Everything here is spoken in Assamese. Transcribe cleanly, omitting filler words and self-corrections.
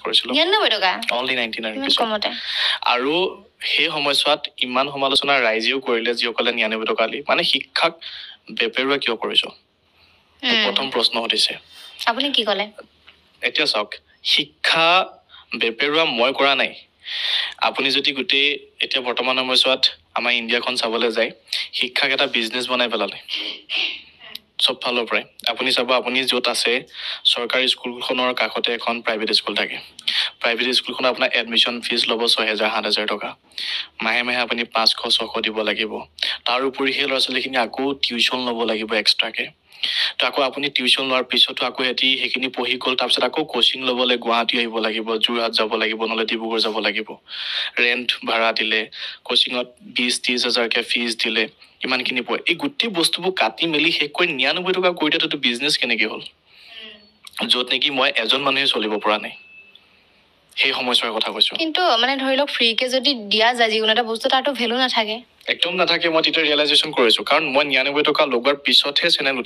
কৰিছিলোঁ 99 টকা অনলি 99 ইমান rupees কমতে আৰু সেই সময়ছোৱাত ইমান সমালোচনা ৰাইজেও কৰিলে যিসকলে 99 টকা দি মানে শিক্ষাক বেপেৰুৱা কিয় কৰিছো প্ৰথম প্ৰশ্ন উঠিছে আপুনি কি ক'লে এতিয়া চাওক শিক্ষা বেপেৰুৱা মই কৰা নাই আপুনি যদি গোটেই এতিয়া বৰ্তমান সময়ছোৱাত আমাৰ ইণ্ডিয়াখন চাবলৈ যায় শিক্ষাক এটা বিজনেছ বনাই পেলালে সব ফালৰ পৰাই আপুনি চাব আপুনি য'ত আছে চৰকাৰী স্কুলখনৰ কাষতে এখন প্ৰাইভেট স্কুল থাকে প্ৰাইভেট স্কুলখনত আপোনাৰ এডমিশ্যন ফিজ ল'ব 6,000-7,000 টকা মাহে মাহে আপুনি 500-600 দিব লাগিব তাৰ উপৰি সেই ল'ৰা ছোৱালীখিনি আকৌ টিউশ্যন ল'ব লাগিব এক্সট্ৰাকে তো আকৌ আপুনি টিউশ্যন লোৱাৰ পিছতো আকৌ এটি সেইখিনি পঢ়ি গ'ল তাৰপিছত আকৌ কোচিং ল'বলৈ গুৱাহাটী আহিব লাগিব যোৰহাট যাব লাগিব নহ'লে ডিব্ৰুগড় যাব লাগিব ৰেণ্ট ভাড়া দিলে কোচিঙত 20-30 হাজাৰকৈ ফিজ দিলে ইমানখিনি পৰে এই গোটেই বস্তুবোৰ কাটি মেলি শেষ কৰি 99 টকা কৰি দিয়াটো বিজনেছ কেনেকৈ হ'ল য'ত নেকি মই এজন মানুহে চলিব পৰা নাই সেই সময়ছোৱাৰ কথা কৈছোঁ কিন্তু মানে ধৰি লওক ফ্ৰীকে যদি দিয়া যায় যিকোনো এটা বস্তু তাৰতো ভেলু নাথাকে একদম নাথাকে মই তেতিয়া ৰিয়েলাইজেশ্যন কৰিছোঁ কাৰণ মই 99 টকা লগোৱাৰ পিছতহে চেনেল